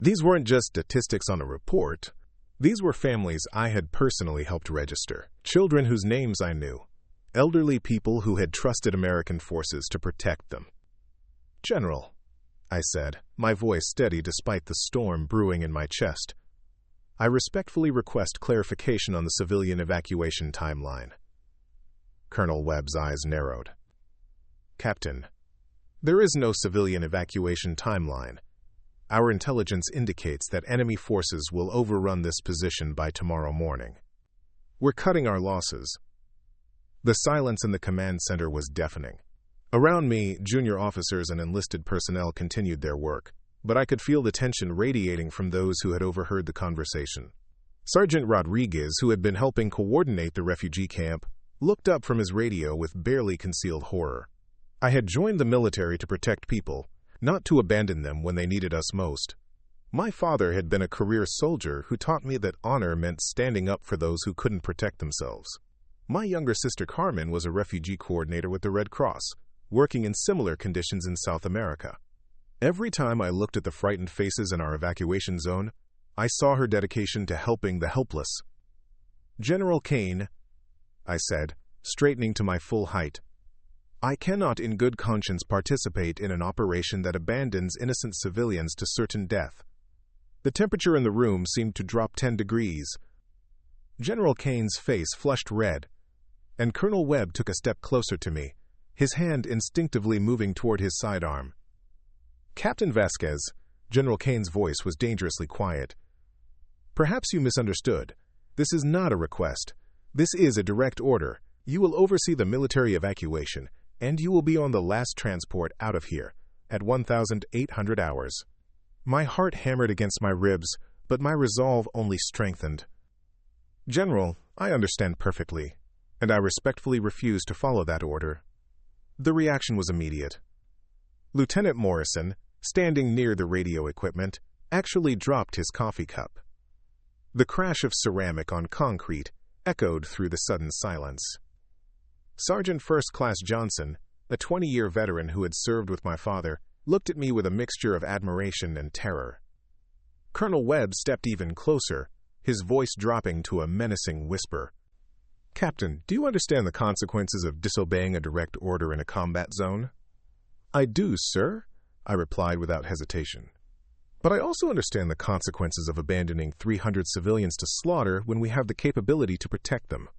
These weren't just statistics on a report. These were families I had personally helped register, children whose names I knew, elderly people who had trusted American forces to protect them. "General," I said, my voice steady despite the storm brewing in my chest, "I respectfully request clarification on the civilian evacuation timeline." Colonel Webb's eyes narrowed. "Captain, there is no civilian evacuation timeline. Our intelligence indicates that enemy forces will overrun this position by tomorrow morning. We're cutting our losses." The silence in the command center was deafening. Around me, junior officers and enlisted personnel continued their work, but I could feel the tension radiating from those who had overheard the conversation. Sergeant Rodriguez, who had been helping coordinate the refugee camp, looked up from his radio with barely concealed horror. I had joined the military to protect people, not to abandon them when they needed us most. My father had been a career soldier who taught me that honor meant standing up for those who couldn't protect themselves. My younger sister Carmen was a refugee coordinator with the Red Cross, working in similar conditions in South America. Every time I looked at the frightened faces in our evacuation zone, I saw her dedication to helping the helpless. "General Kane," I said, straightening to my full height, "I cannot in good conscience participate in an operation that abandons innocent civilians to certain death." The temperature in the room seemed to drop 10 degrees. General Kane's face flushed red, and Colonel Webb took a step closer to me, his hand instinctively moving toward his sidearm. "Captain Vasquez," General Kane's voice was dangerously quiet, "perhaps you misunderstood. This is not a request. This is a direct order. You will oversee the military evacuation, and you will be on the last transport out of here, at 1,800 hours. My heart hammered against my ribs, but my resolve only strengthened. "General, I understand perfectly, and I respectfully refuse to follow that order." The reaction was immediate. Lieutenant Morrison, standing near the radio equipment, actually dropped his coffee cup. The crash of ceramic on concrete echoed through the sudden silence. Sergeant First Class Johnson, a 20-year veteran who had served with my father, looked at me with a mixture of admiration and terror. Colonel Webb stepped even closer, his voice dropping to a menacing whisper. "Captain, do you understand the consequences of disobeying a direct order in a combat zone?" "I do, sir," I replied without hesitation. "But I also understand the consequences of abandoning 300 civilians to slaughter when we have the capability to protect them."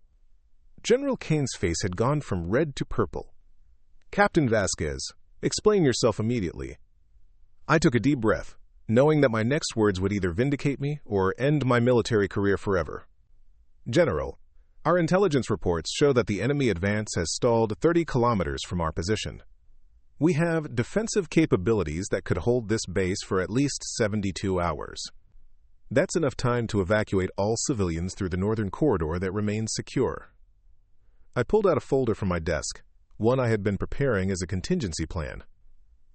General Kane's face had gone from red to purple. "Captain Vasquez, explain yourself immediately." I took a deep breath, knowing that my next words would either vindicate me or end my military career forever. "General, our intelligence reports show that the enemy advance has stalled 30 kilometers from our position. We have defensive capabilities that could hold this base for at least 72 hours. That's enough time to evacuate all civilians through the northern corridor that remains secure." I pulled out a folder from my desk, one I had been preparing as a contingency plan.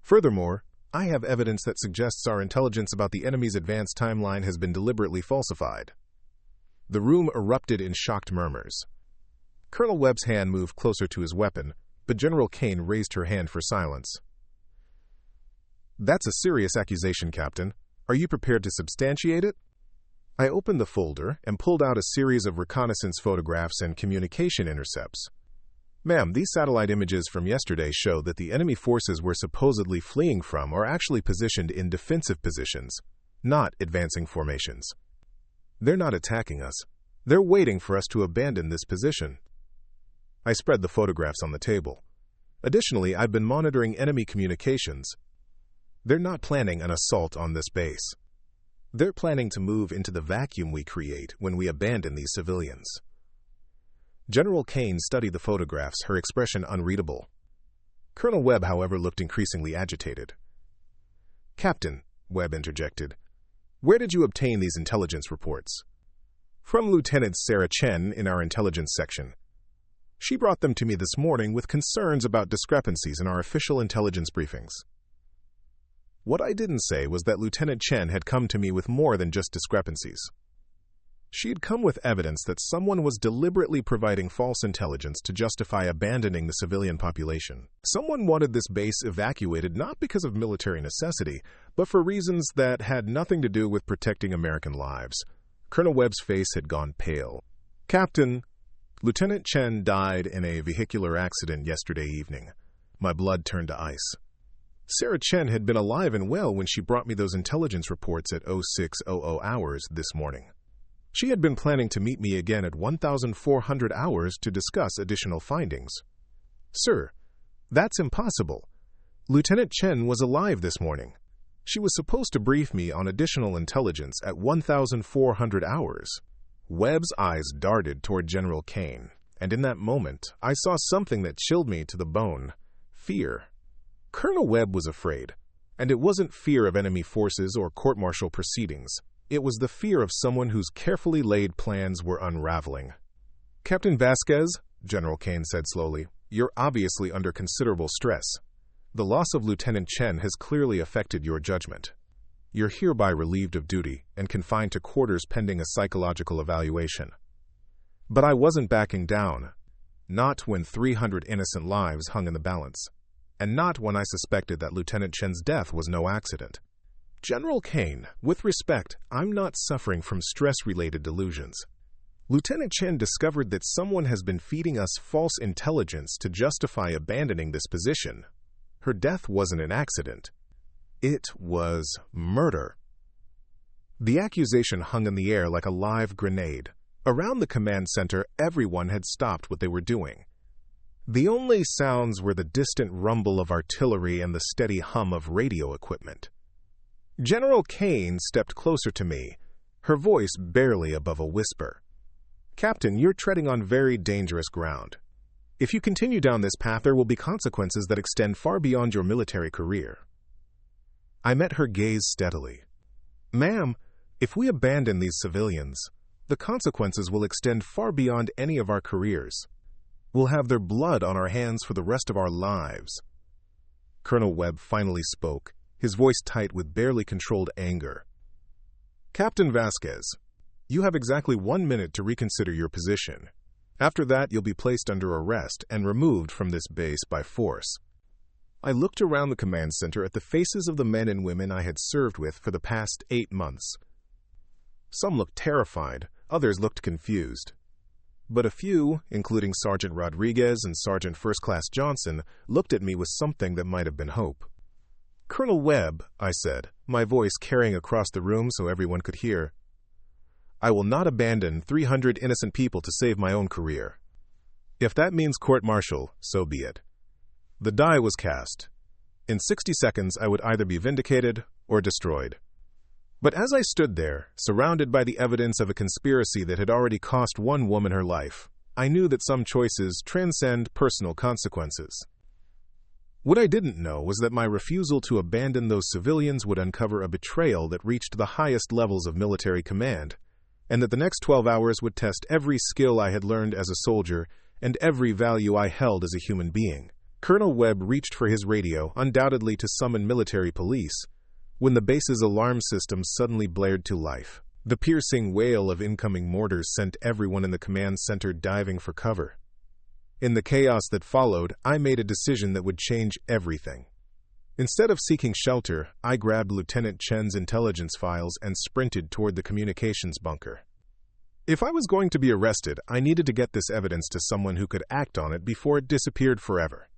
Furthermore, I have evidence that suggests our intelligence about the enemy's advance timeline has been deliberately falsified. The room erupted in shocked murmurs. Colonel Webb's hand moved closer to his weapon, but General Kane raised her hand for silence. "That's a serious accusation, Captain. Are you prepared to substantiate it?" I opened the folder and pulled out a series of reconnaissance photographs and communication intercepts. "Ma'am, these satellite images from yesterday show that the enemy forces we're supposedly fleeing from are actually positioned in defensive positions, not advancing formations. They're not attacking us. They're waiting for us to abandon this position." I spread the photographs on the table. Additionally, I've been monitoring enemy communications. They're not planning an assault on this base. They're planning to move into the vacuum we create when we abandon these civilians. General Kane studied the photographs, her expression unreadable. Colonel Webb, however, looked increasingly agitated. "Captain," Webb interjected, "where did you obtain these intelligence reports?" "From Lieutenant Sarah Chen in our intelligence section. She brought them to me this morning with concerns about discrepancies in our official intelligence briefings." What I didn't say was that Lieutenant Chen had come to me with more than just discrepancies. She had come with evidence that someone was deliberately providing false intelligence to justify abandoning the civilian population. Someone wanted this base evacuated not because of military necessity, but for reasons that had nothing to do with protecting American lives. Colonel Webb's face had gone pale. "Captain, Lieutenant Chen died in a vehicular accident yesterday evening." My blood turned to ice. Sarah Chen had been alive and well when she brought me those intelligence reports at 0600 hours this morning. She had been planning to meet me again at 1400 hours to discuss additional findings. "Sir, that's impossible. Lieutenant Chen was alive this morning. She was supposed to brief me on additional intelligence at 1400 hours. Webb's eyes darted toward General Kane, and in that moment, I saw something that chilled me to the bone: fear. Colonel Webb was afraid, and it wasn't fear of enemy forces or court-martial proceedings. It was the fear of someone whose carefully laid plans were unraveling. "Captain Vasquez," General Kane said slowly, "you're obviously under considerable stress. The loss of Lieutenant Chen has clearly affected your judgment. You're hereby relieved of duty and confined to quarters pending a psychological evaluation." But I wasn't backing down. Not when 300 innocent lives hung in the balance. And not when I suspected that Lieutenant Chen's death was no accident. "General Kane, with respect, I'm not suffering from stress-related delusions. Lieutenant Chen discovered that someone has been feeding us false intelligence to justify abandoning this position. Her death wasn't an accident. It was murder." The accusation hung in the air like a live grenade. Around the command center, everyone had stopped what they were doing. The only sounds were the distant rumble of artillery and the steady hum of radio equipment. General Kane stepped closer to me, her voice barely above a whisper. "Captain, you're treading on very dangerous ground. If you continue down this path, there will be consequences that extend far beyond your military career." I met her gaze steadily. "Ma'am, if we abandon these civilians, the consequences will extend far beyond any of our careers. We'll have their blood on our hands for the rest of our lives." Colonel Webb finally spoke, his voice tight with barely controlled anger. "Captain Vasquez, you have exactly 1 minute to reconsider your position. After that, you'll be placed under arrest and removed from this base by force." I looked around the command center at the faces of the men and women I had served with for the past 8 months. Some looked terrified, others looked confused. But a few, including Sergeant Rodriguez and Sergeant First Class Johnson, looked at me with something that might have been hope. "Colonel Webb," I said, my voice carrying across the room so everyone could hear, "I will not abandon 300 innocent people to save my own career. If that means court-martial, so be it." The die was cast. In 60 seconds, I would either be vindicated or destroyed. But as I stood there, surrounded by the evidence of a conspiracy that had already cost one woman her life, I knew that some choices transcend personal consequences. What I didn't know was that my refusal to abandon those civilians would uncover a betrayal that reached the highest levels of military command, and that the next 12 hours would test every skill I had learned as a soldier and every value I held as a human being. Colonel Webb reached for his radio, undoubtedly to summon military police, when the base's alarm system suddenly blared to life. The piercing wail of incoming mortars sent everyone in the command center diving for cover. In the chaos that followed, I made a decision that would change everything. Instead of seeking shelter, I grabbed Lieutenant Chen's intelligence files and sprinted toward the communications bunker. If I was going to be arrested, I needed to get this evidence to someone who could act on it before it disappeared forever.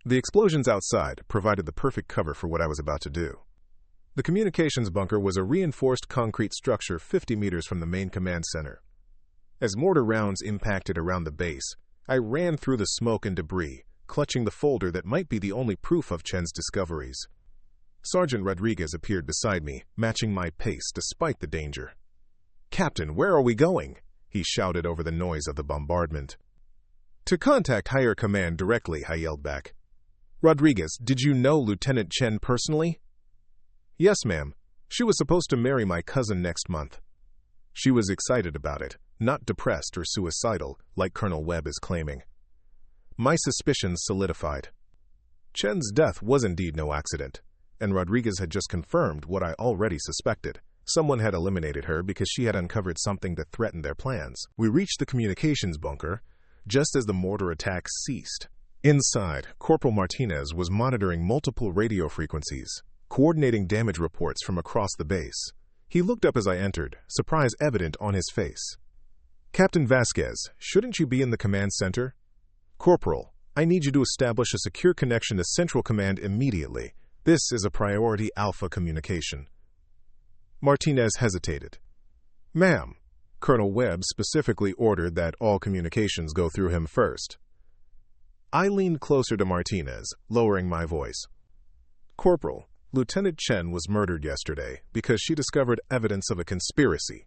The explosions outside provided the perfect cover for what I was about to do. The communications bunker was a reinforced concrete structure 50 meters from the main command center. As mortar rounds impacted around the base, I ran through the smoke and debris, clutching the folder that might be the only proof of Chen's discoveries. Sergeant Rodriguez appeared beside me, matching my pace despite the danger. "Captain, where are we going?" he shouted over the noise of the bombardment. "To contact higher command directly," I yelled back. "Rodriguez, did you know Lieutenant Chen personally?" "Yes, ma'am. She was supposed to marry my cousin next month." She was excited about it, not depressed or suicidal, like Colonel Webb is claiming. My suspicions solidified. Chen's death was indeed no accident, and Rodriguez had just confirmed what I already suspected. Someone had eliminated her because she had uncovered something that threatened their plans. We reached the communications bunker just as the mortar attacks ceased. Inside, Corporal Martinez was monitoring multiple radio frequencies, coordinating damage reports from across the base. He looked up as I entered, surprise evident on his face. "Captain Vasquez, shouldn't you be in the command center?" "Corporal, I need you to establish a secure connection to Central Command immediately. This is a priority Alpha communication." Martinez hesitated. "Ma'am, Colonel Webb specifically ordered that all communications go through him first." I leaned closer to Martinez, lowering my voice. "Corporal, Lieutenant Chen was murdered yesterday because she discovered evidence of a conspiracy.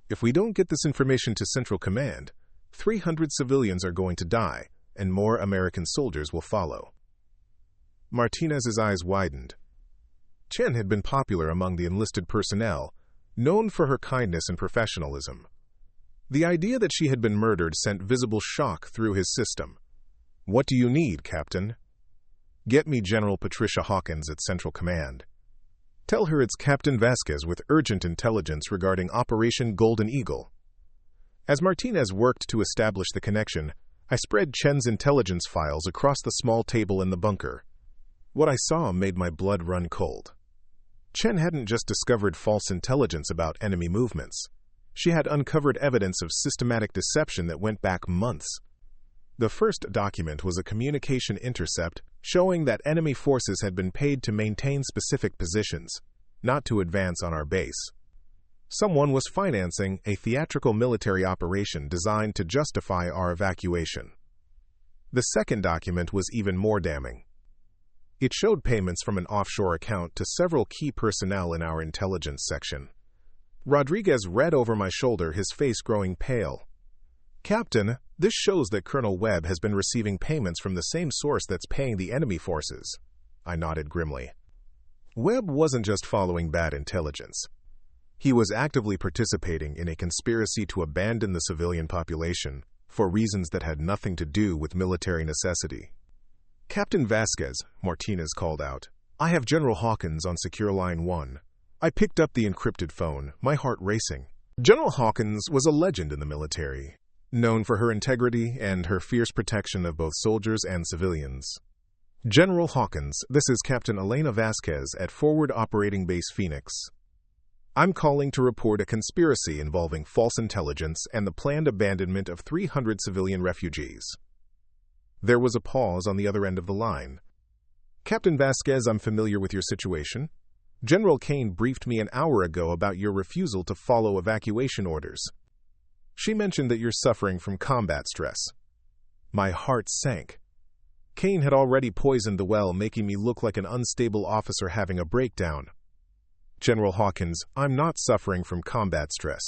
If we don't get this information to Central Command, 300 civilians are going to die, and more American soldiers will follow." Martinez's eyes widened. Chen had been popular among the enlisted personnel, known for her kindness and professionalism. The idea that she had been murdered sent visible shock through his system. "What do you need, Captain?" "Get me General Patricia Hawkins at Central Command. Tell her it's Captain Vasquez with urgent intelligence regarding Operation Golden Eagle." As Martinez worked to establish the connection, I spread Chen's intelligence files across the small table in the bunker. What I saw made my blood run cold. Chen hadn't just discovered false intelligence about enemy movements. She had uncovered evidence of systematic deception that went back months. The first document was a communication intercept showing that enemy forces had been paid to maintain specific positions, not to advance on our base. Someone was financing a theatrical military operation designed to justify our evacuation. The second document was even more damning. It showed payments from an offshore account to several key personnel in our intelligence section. Rodriguez read over my shoulder, his face growing pale. "Captain, this shows that Colonel Webb has been receiving payments from the same source that's paying the enemy forces." I nodded grimly. Webb wasn't just following bad intelligence. He was actively participating in a conspiracy to abandon the civilian population for reasons that had nothing to do with military necessity. "Captain Vasquez," Martinez called out, "I have General Hawkins on Secure Line 1. I picked up the encrypted phone, my heart racing. General Hawkins was a legend in the military, known for her integrity and her fierce protection of both soldiers and civilians. "General Hawkins, this is Captain Elena Vasquez at Forward Operating Base Phoenix. I'm calling to report a conspiracy involving false intelligence and the planned abandonment of 300 civilian refugees." There was a pause on the other end of the line. "Captain Vasquez, I'm familiar with your situation. General Kane briefed me an hour ago about your refusal to follow evacuation orders. She mentioned that you're suffering from combat stress." My heart sank. Kane had already poisoned the well, making me look like an unstable officer having a breakdown. "General Hawkins, I'm not suffering from combat stress.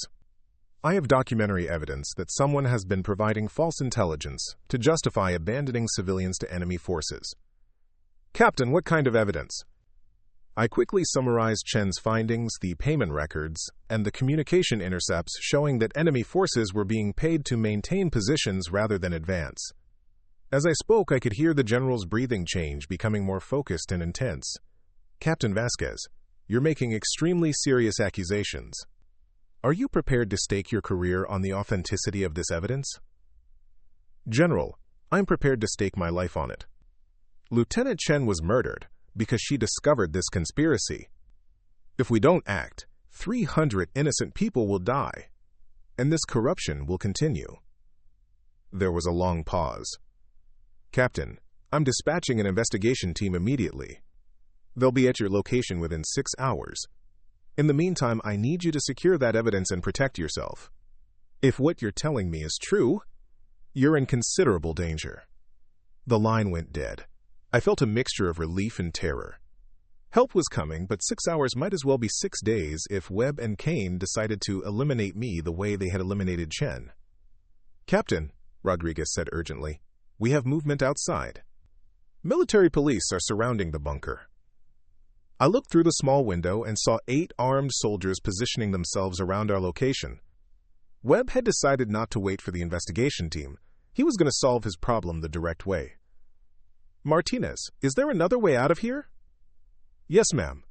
I have documentary evidence that someone has been providing false intelligence to justify abandoning civilians to enemy forces." "Captain, what kind of evidence?" I quickly summarized Chen's findings, the payment records, and the communication intercepts showing that enemy forces were being paid to maintain positions rather than advance. As I spoke, I could hear the general's breathing change, becoming more focused and intense. "Captain Vasquez, you're making extremely serious accusations. Are you prepared to stake your career on the authenticity of this evidence?" "General, I'm prepared to stake my life on it. Lieutenant Chen was murdered because she discovered this conspiracy. If we don't act, 300 innocent people will die, and this corruption will continue." There was a long pause. "Captain, I'm dispatching an investigation team immediately. They'll be at your location within 6 hours. In the meantime, I need you to secure that evidence and protect yourself. If what you're telling me is true, you're in considerable danger." The line went dead. I felt a mixture of relief and terror. Help was coming, but 6 hours might as well be 6 days if Webb and Kane decided to eliminate me the way they had eliminated Chen. "Captain," Rodriguez said urgently, "we have movement outside. Military police are surrounding the bunker." I looked through the small window and saw 8 armed soldiers positioning themselves around our location. Webb had decided not to wait for the investigation team. He was going to solve his problem the direct way. "Martinez, is there another way out of here?" "Yes, ma'am."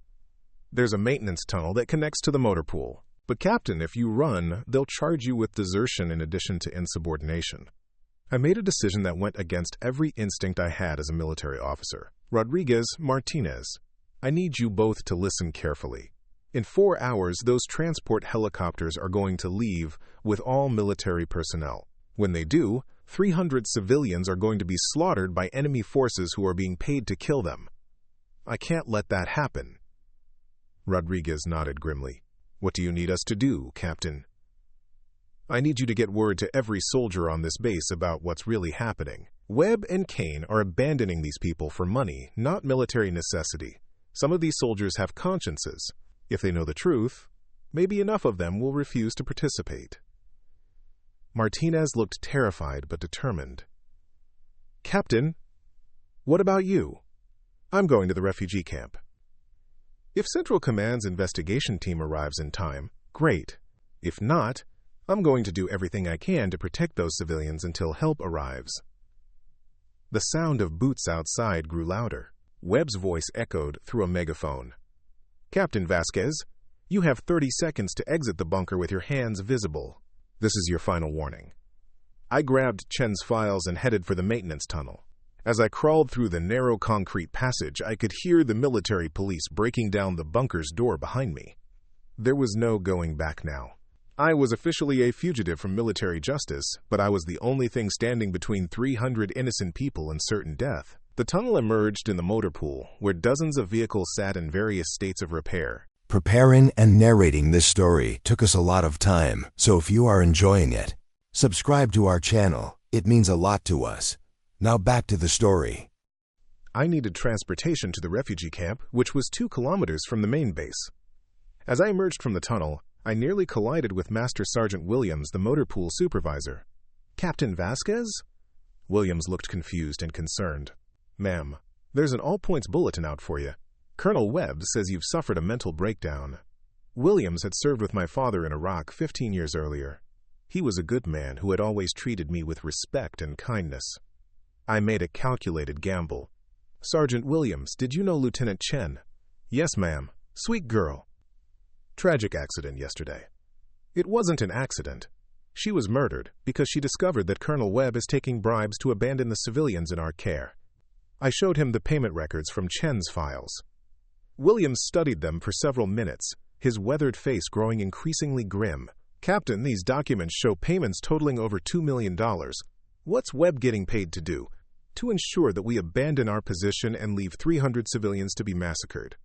There's a maintenance tunnel that connects to the motor pool. But Captain, if you run, they'll charge you with desertion in addition to insubordination. I made a decision that went against every instinct I had as a military officer. Rodriguez, Martinez, I need you both to listen carefully. In 4 hours, those transport helicopters are going to leave with all military personnel. When they do, 300 civilians are going to be slaughtered by enemy forces who are being paid to kill them. I can't let that happen. Rodriguez nodded grimly. What do you need us to do, Captain? I need you to get word to every soldier on this base about what's really happening. Webb and Kane are abandoning these people for money, not military necessity. Some of these soldiers have consciences. If they know the truth, maybe enough of them will refuse to participate. Martinez looked terrified but determined. Captain, what about you? I'm going to the refugee camp. If Central Command's investigation team arrives in time, great. If not, I'm going to do everything I can to protect those civilians until help arrives. The sound of boots outside grew louder. Webb's voice echoed through a megaphone. Captain Vasquez, you have 30 seconds to exit the bunker with your hands visible. This is your final warning. I grabbed Chen's files and headed for the maintenance tunnel. As I crawled through the narrow concrete passage, I could hear the military police breaking down the bunker's door behind me. There was no going back now. I was officially a fugitive from military justice, but I was the only thing standing between 300 innocent people and certain death. The tunnel emerged in the motor pool, where dozens of vehicles sat in various states of repair. Preparing and narrating this story took us a lot of time, so if you are enjoying it, subscribe to our channel. It means a lot to us. Now back to the story. I needed transportation to the refugee camp, which was 2 kilometers from the main base. As I emerged from the tunnel, I nearly collided with Master Sergeant Williams, the motor pool supervisor. Captain Vasquez? Williams looked confused and concerned. Ma'am, there's an all-points bulletin out for you. Colonel Webb says you've suffered a mental breakdown. Williams had served with my father in Iraq 15 years earlier. He was a good man who had always treated me with respect and kindness. I made a calculated gamble. Sergeant Williams, did you know Lieutenant Chen? Yes, ma'am. Sweet girl. Tragic accident yesterday. It wasn't an accident. She was murdered because she discovered that Colonel Webb is taking bribes to abandon the civilians in our care. I showed him the payment records from Chen's files. Williams studied them for several minutes, his weathered face growing increasingly grim. Captain, these documents show payments totaling over $2 million. What's Webb getting paid to do? To ensure that we abandon our position and leave 300 civilians to be massacred.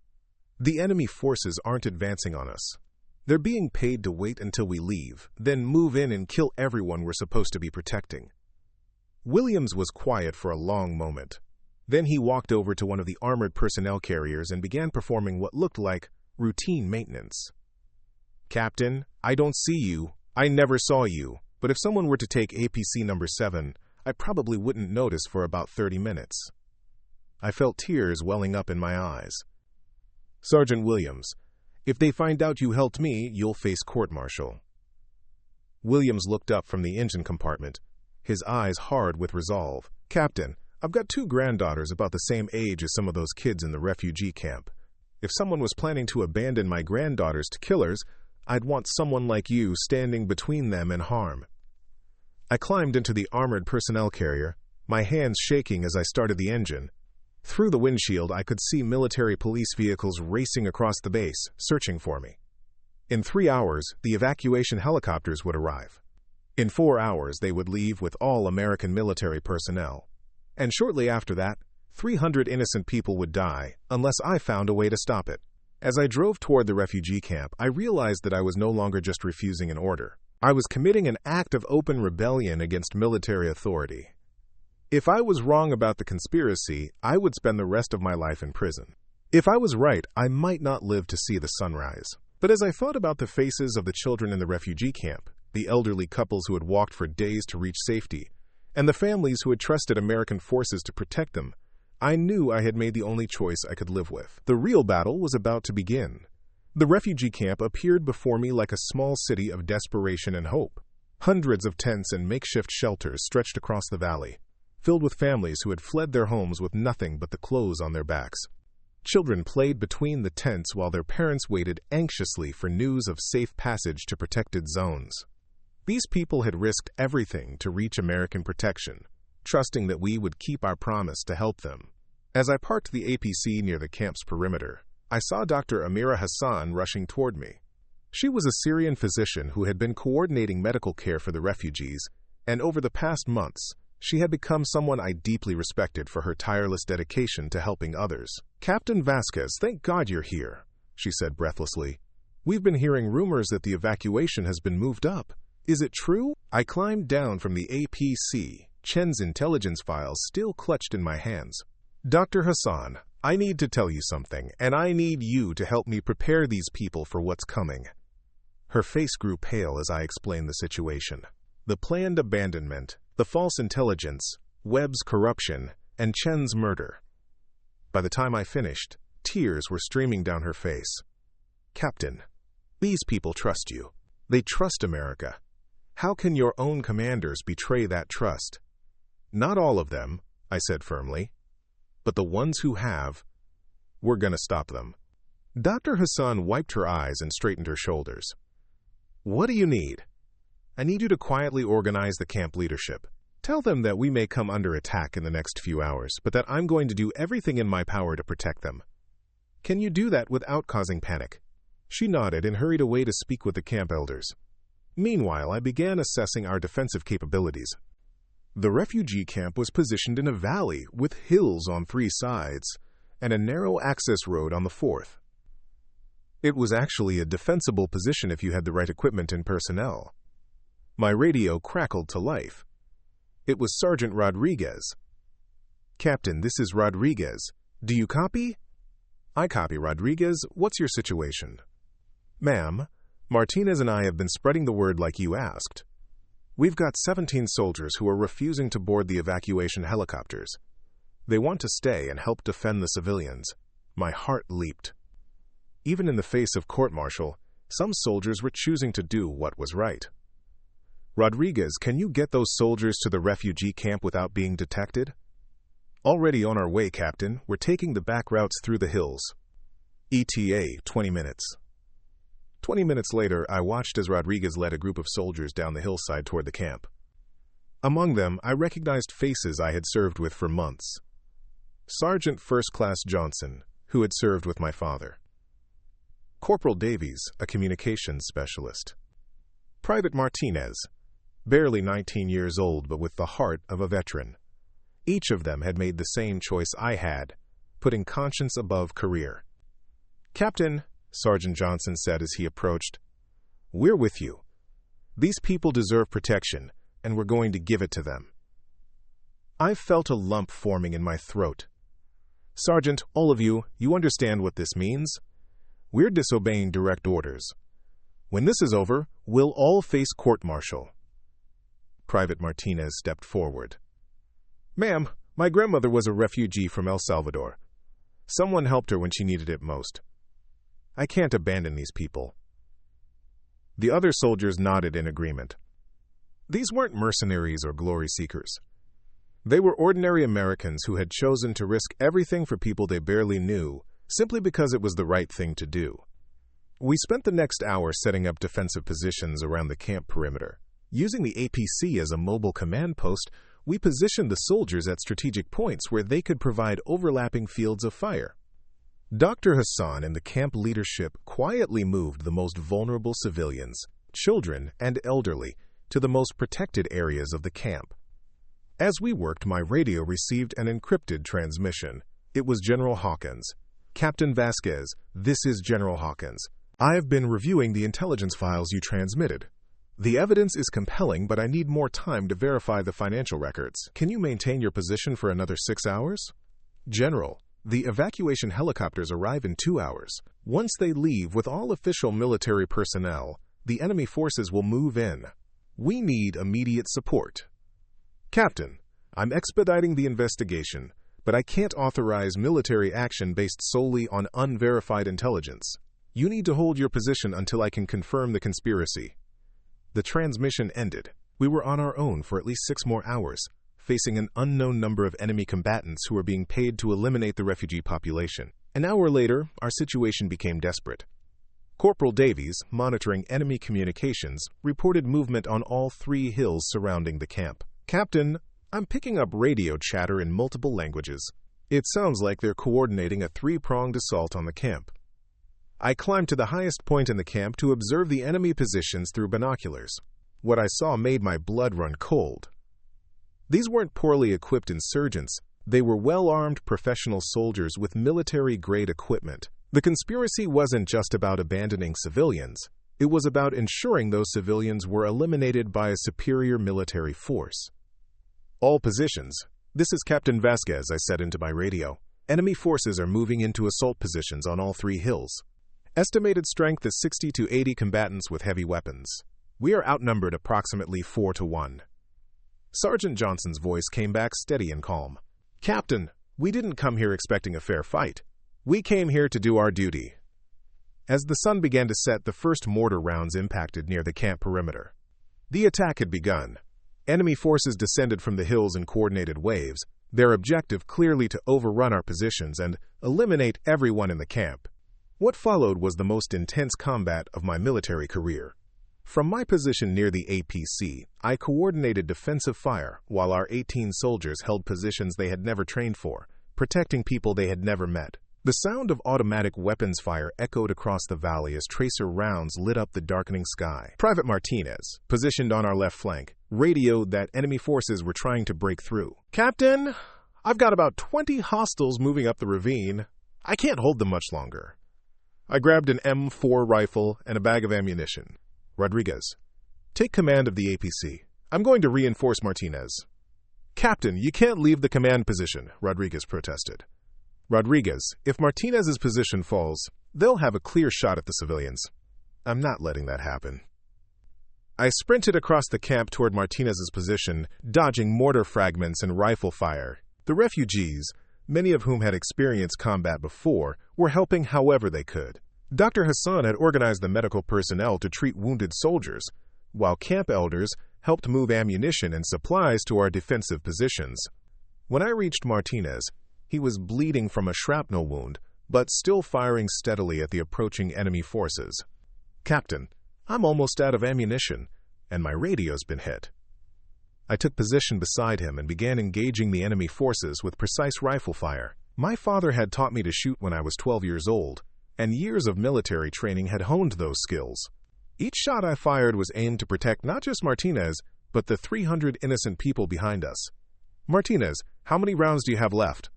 The enemy forces aren't advancing on us. They're being paid to wait until we leave, then move in and kill everyone we're supposed to be protecting. Williams was quiet for a long moment. Then he walked over to one of the armored personnel carriers and began performing what looked like routine maintenance. Captain, I don't see you. I never saw you. But if someone were to take APC number 7, I probably wouldn't notice for about 30 minutes. I felt tears welling up in my eyes. Sergeant Williams, if they find out you helped me, you'll face court-martial. Williams looked up from the engine compartment, his eyes hard with resolve. Captain, I've got 2 granddaughters about the same age as some of those kids in the refugee camp. If someone was planning to abandon my granddaughters to killers, I'd want someone like you standing between them and harm. I climbed into the armored personnel carrier, my hands shaking as I started the engine. Through the windshield, I could see military police vehicles racing across the base, searching for me. In 3 hours, the evacuation helicopters would arrive. In 4 hours, they would leave with all American military personnel. And shortly after that, 300 innocent people would die, unless I found a way to stop it. As I drove toward the refugee camp, I realized that I was no longer just refusing an order. I was committing an act of open rebellion against military authority. If I was wrong about the conspiracy, I would spend the rest of my life in prison. If I was right, I might not live to see the sunrise. But as I thought about the faces of the children in the refugee camp, the elderly couples who had walked for days to reach safety, and the families who had trusted American forces to protect them, I knew I had made the only choice I could live with. The real battle was about to begin. The refugee camp appeared before me like a small city of desperation and hope. Hundreds of tents and makeshift shelters stretched across the valley, filled with families who had fled their homes with nothing but the clothes on their backs. Children played between the tents while their parents waited anxiously for news of safe passage to protected zones. These people had risked everything to reach American protection, trusting that we would keep our promise to help them. As I parked the APC near the camp's perimeter, I saw Dr. Amira Hassan rushing toward me. She was a Syrian physician who had been coordinating medical care for the refugees, and over the past months, she had become someone I deeply respected for her tireless dedication to helping others. "Captain Vasquez, thank God you're here," she said breathlessly. "We've been hearing rumors that the evacuation has been moved up. Is it true?" I climbed down from the APC, Chen's intelligence files still clutched in my hands. "Dr. Hassan, I need to tell you something, and I need you to help me prepare these people for what's coming." Her face grew pale as I explained the situation. The planned abandonment, the false intelligence, Webb's corruption, and Chen's murder. By the time I finished, tears were streaming down her face. "Captain, these people trust you. They trust America. How can your own commanders betray that trust?" "Not all of them," I said firmly. "But the ones who have, we're gonna stop them." Dr. Hassan wiped her eyes and straightened her shoulders. "What do you need?" "I need you to quietly organize the camp leadership. Tell them that we may come under attack in the next few hours, but that I'm going to do everything in my power to protect them. Can you do that without causing panic?" She nodded and hurried away to speak with the camp elders. Meanwhile, I began assessing our defensive capabilities. The refugee camp was positioned in a valley with hills on 3 sides and a narrow access road on the 4th. It was actually a defensible position if you had the right equipment and personnel. My radio crackled to life. It was Sergeant Rodriguez. "Captain, this is Rodriguez. Do you copy?" "I copy, Rodriguez. What's your situation?" "Ma'am, Martinez and I have been spreading the word like you asked. We've got 17 soldiers who are refusing to board the evacuation helicopters. They want to stay and help defend the civilians." My heart leaped. Even in the face of court-martial, some soldiers were choosing to do what was right. "Rodriguez, can you get those soldiers to the refugee camp without being detected?" "Already on our way, Captain. We're taking the back routes through the hills. ETA, 20 minutes. 20 minutes later, I watched as Rodriguez led a group of soldiers down the hillside toward the camp. Among them, I recognized faces I had served with for months. Sergeant First Class Johnson, who had served with my father. Corporal Davies, a communications specialist. Private Martinez, barely 19 years old but with the heart of a veteran. Each of them had made the same choice I had, putting conscience above career. "Captain," Sergeant Johnson said as he approached, "we're with you. These people deserve protection, and we're going to give it to them." I felt a lump forming in my throat. "Sergeant, all of you, you understand what this means? We're disobeying direct orders. When this is over, we'll all face court-martial." Private Martinez stepped forward. "Ma'am, my grandmother was a refugee from El Salvador. Someone helped her when she needed it most. I can't abandon these people." The other soldiers nodded in agreement. These weren't mercenaries or glory seekers. They were ordinary Americans who had chosen to risk everything for people they barely knew, simply because it was the right thing to do. We spent the next hour setting up defensive positions around the camp perimeter. Using the APC as a mobile command post, we positioned the soldiers at strategic points where they could provide overlapping fields of fire. Dr. Hassan and the camp leadership quietly moved the most vulnerable civilians, children and elderly, to the most protected areas of the camp. As we worked, my radio received an encrypted transmission. It was General Hawkins. "Captain Vasquez, this is General Hawkins. I have been reviewing the intelligence files you transmitted. The evidence is compelling, but I need more time to verify the financial records. Can you maintain your position for another 6 hours? General, the evacuation helicopters arrive in 2 hours. Once they leave with all official military personnel, the enemy forces will move in. We need immediate support. Captain, I'm expediting the investigation, but I can't authorize military action based solely on unverified intelligence. You need to hold your position until I can confirm the conspiracy." The transmission ended. We were on our own for at least 6 more hours, facing an unknown number of enemy combatants who were being paid to eliminate the refugee population. An hour later, our situation became desperate. Corporal Davies, monitoring enemy communications, reported movement on all 3 hills surrounding the camp. "Captain, I'm picking up radio chatter in multiple languages. It sounds like they're coordinating a 3-pronged assault on the camp." I climbed to the highest point in the camp to observe the enemy positions through binoculars. What I saw made my blood run cold. These weren't poorly equipped insurgents. They were well-armed professional soldiers with military-grade equipment. The conspiracy wasn't just about abandoning civilians. It was about ensuring those civilians were eliminated by a superior military force. "All positions. This is Captain Vasquez," I said into my radio. "Enemy forces are moving into assault positions on all 3 hills. Estimated strength is 60 to 80 combatants with heavy weapons. We are outnumbered approximately 4 to 1. Sergeant Johnson's voice came back steady and calm. "Captain, we didn't come here expecting a fair fight. We came here to do our duty." As the sun began to set, the first mortar rounds impacted near the camp perimeter. The attack had begun. Enemy forces descended from the hills in coordinated waves, their objective clearly to overrun our positions and eliminate everyone in the camp. What followed was the most intense combat of my military career. From my position near the APC, I coordinated defensive fire while our 18 soldiers held positions they had never trained for, protecting people they had never met. The sound of automatic weapons fire echoed across the valley as tracer rounds lit up the darkening sky. Private Martinez, positioned on our left flank, radioed that enemy forces were trying to break through. "Captain, I've got about 20 hostiles moving up the ravine. I can't hold them much longer." I grabbed an M4 rifle and a bag of ammunition. "Rodriguez, take command of the APC. I'm going to reinforce Martinez." "Captain, you can't leave the command position," Rodriguez protested. "Rodriguez, if Martinez's position falls, they'll have a clear shot at the civilians. I'm not letting that happen." I sprinted across the camp toward Martinez's position, dodging mortar fragments and rifle fire. The refugees, many of whom had experienced combat before, were helping however they could. Dr. Hassan had organized the medical personnel to treat wounded soldiers, while camp elders helped move ammunition and supplies to our defensive positions. When I reached Martinez, he was bleeding from a shrapnel wound, but still firing steadily at the approaching enemy forces. "Captain, I'm almost out of ammunition, and my radio's been hit." I took position beside him and began engaging the enemy forces with precise rifle fire. My father had taught me to shoot when I was 12 years old, and years of military training had honed those skills. Each shot I fired was aimed to protect not just Martinez, but the 300 innocent people behind us. "Martinez, how many rounds do you have left?"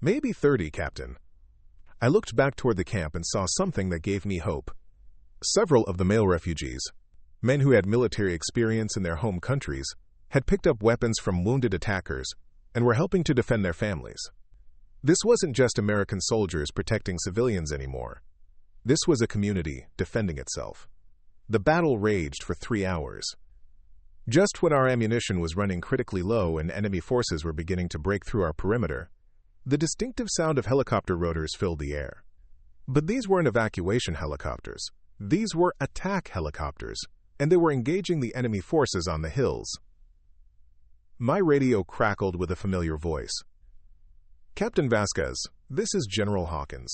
"Maybe 30, Captain." I looked back toward the camp and saw something that gave me hope. Several of the male refugees, men who had military experience in their home countries, had picked up weapons from wounded attackers and were helping to defend their families. This wasn't just American soldiers protecting civilians anymore. This was a community defending itself. The battle raged for 3 hours. Just when our ammunition was running critically low and enemy forces were beginning to break through our perimeter, the distinctive sound of helicopter rotors filled the air. But these weren't evacuation helicopters. These were attack helicopters, and they were engaging the enemy forces on the hills. My radio crackled with a familiar voice. "Captain Vasquez, this is General Hawkins.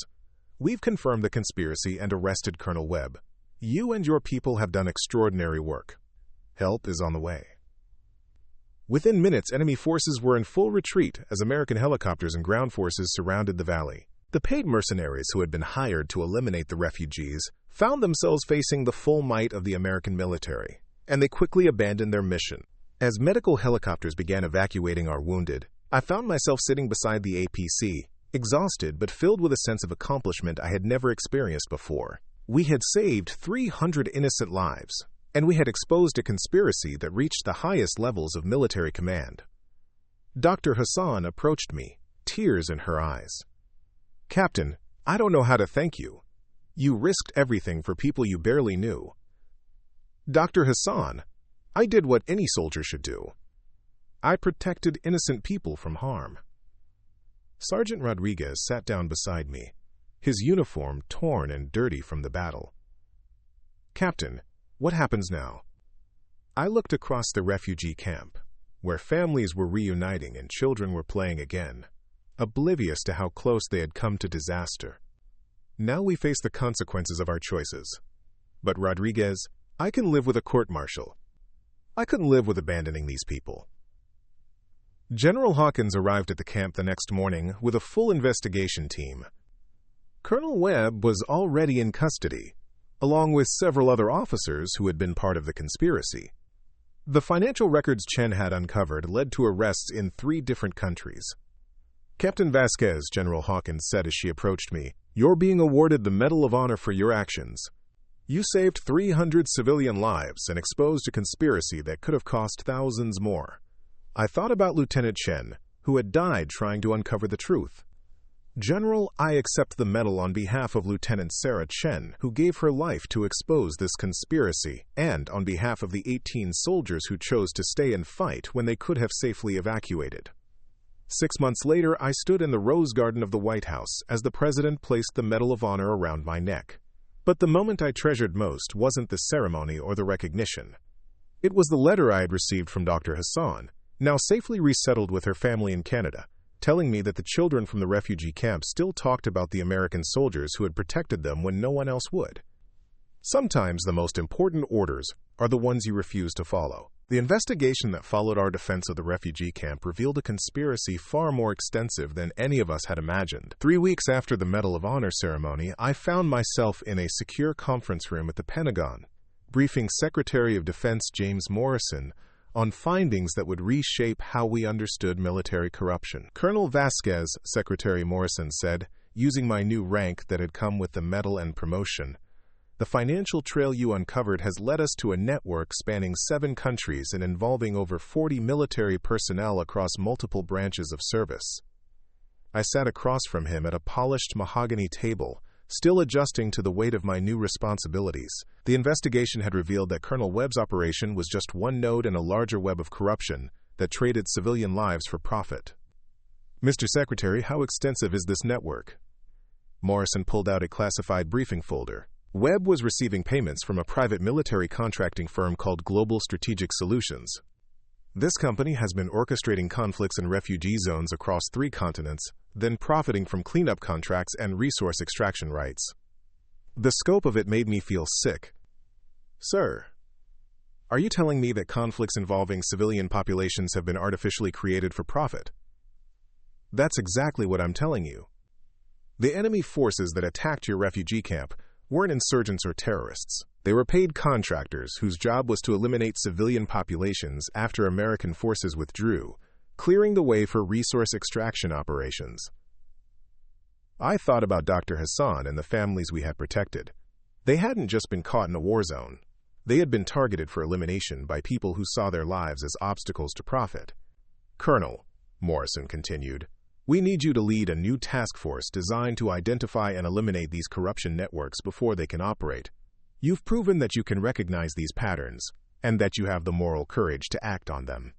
We've confirmed the conspiracy and arrested Colonel Webb. You and your people have done extraordinary work. Help is on the way." Within minutes, enemy forces were in full retreat as American helicopters and ground forces surrounded the valley. The paid mercenaries who had been hired to eliminate the refugees found themselves facing the full might of the American military, and they quickly abandoned their mission. As medical helicopters began evacuating our wounded, I found myself sitting beside the APC, exhausted but filled with a sense of accomplishment I had never experienced before. We had saved 300 innocent lives, and we had exposed a conspiracy that reached the highest levels of military command. Dr. Hassan approached me, tears in her eyes. "Captain, I don't know how to thank you. You risked everything for people you barely knew." "Dr. Hassan, I did what any soldier should do. I protected innocent people from harm." Sergeant Rodriguez sat down beside me, his uniform torn and dirty from the battle. "Captain, what happens now?" I looked across the refugee camp, where families were reuniting and children were playing again, oblivious to how close they had come to disaster. Now we face the consequences of our choices. But Rodriguez, I can live with a court-martial. I couldn't live with abandoning these people. General Hawkins arrived at the camp the next morning with a full investigation team. Colonel Webb was already in custody, along with several other officers who had been part of the conspiracy. The financial records Chen had uncovered led to arrests in 3 different countries. Captain Vasquez, General Hawkins said as she approached me, "You're being awarded the Medal of Honor for your actions. You saved 300 civilian lives and exposed a conspiracy that could have cost thousands more." I thought about Lieutenant Chen, who had died trying to uncover the truth. "General, I accept the medal on behalf of Lieutenant Sarah Chen, who gave her life to expose this conspiracy, and on behalf of the 18 soldiers who chose to stay and fight when they could have safely evacuated." 6 months later, I stood in the Rose Garden of the White House as the President placed the Medal of Honor around my neck. But the moment I treasured most wasn't the ceremony or the recognition. It was the letter I had received from Dr. Hassan, now safely resettled with her family in Canada, telling me that the children from the refugee camp still talked about the American soldiers who had protected them when no one else would. Sometimes the most important orders are the ones you refuse to follow. The investigation that followed our defense of the refugee camp revealed a conspiracy far more extensive than any of us had imagined. 3 weeks after the Medal of Honor ceremony, I found myself in a secure conference room at the Pentagon, briefing Secretary of Defense James Morrison on findings that would reshape how we understood military corruption. "Colonel Vasquez," Secretary Morrison said, using my new rank that had come with the medal and promotion, "the financial trail you uncovered has led us to a network spanning 7 countries and involving over 40 military personnel across multiple branches of service." I sat across from him at a polished mahogany table, still adjusting to the weight of my new responsibilities. The investigation had revealed that Colonel Webb's operation was just one node in a larger web of corruption that traded civilian lives for profit. "Mr. Secretary, how extensive is this network?" Morrison pulled out a classified briefing folder. Webb was receiving payments from a private military contracting firm called Global Strategic Solutions. This company has been orchestrating conflicts in refugee zones across 3 continents, then profiting from cleanup contracts and resource extraction rights. The scope of it made me feel sick. "Sir, are you telling me that conflicts involving civilian populations have been artificially created for profit?" "That's exactly what I'm telling you. The enemy forces that attacked your refugee camp weren't insurgents or terrorists. They were paid contractors whose job was to eliminate civilian populations after American forces withdrew, clearing the way for resource extraction operations." I thought about Dr. Hassan and the families we had protected. They hadn't just been caught in a war zone. They had been targeted for elimination by people who saw their lives as obstacles to profit. "Colonel," Morrison continued, "we need you to lead a new task force designed to identify and eliminate these corruption networks before they can operate. You've proven that you can recognize these patterns, and that you have the moral courage to act on them."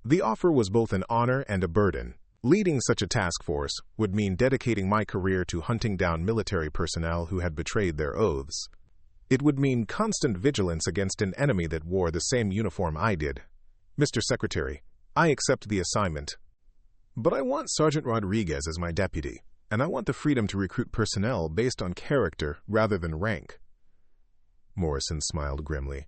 The offer was both an honor and a burden. Leading such a task force would mean dedicating my career to hunting down military personnel who had betrayed their oaths. It would mean constant vigilance against an enemy that wore the same uniform I did. "Mr. Secretary, I accept the assignment. But I want Sergeant Rodriguez as my deputy, and I want the freedom to recruit personnel based on character rather than rank." Morrison smiled grimly.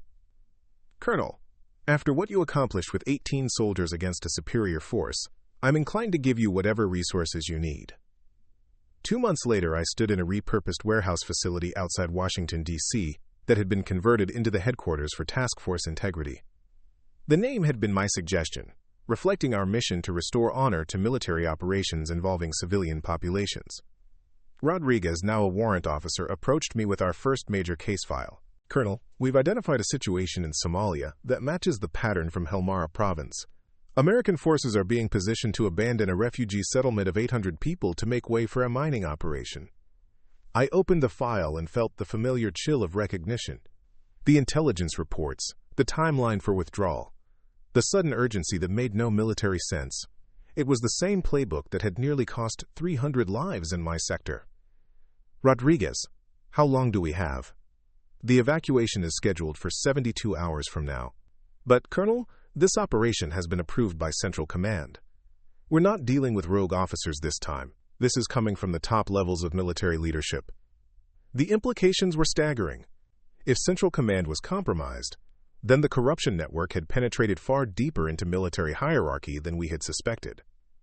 "Colonel, after what you accomplished with 18 soldiers against a superior force, I'm inclined to give you whatever resources you need." 2 months later, I stood in a repurposed warehouse facility outside Washington, D.C. that had been converted into the headquarters for Task Force Integrity. The name had been my suggestion, reflecting our mission to restore honor to military operations involving civilian populations. Rodriguez, now a warrant officer, approached me with our first major case file. "Colonel, we've identified a situation in Somalia that matches the pattern from Helmara province. American forces are being positioned to abandon a refugee settlement of 800 people to make way for a mining operation." I opened the file and felt the familiar chill of recognition. The intelligence reports, the timeline for withdrawal, the sudden urgency that made no military sense. It was the same playbook that had nearly cost 300 lives in my sector. "Rodriguez, how long do we have?" "The evacuation is scheduled for 72 hours from now. But, Colonel, this operation has been approved by Central Command. We're not dealing with rogue officers this time. This is coming from the top levels of military leadership. The implications were staggering. If Central Command was compromised, then the corruption network had penetrated far deeper into military hierarchy than we had suspected.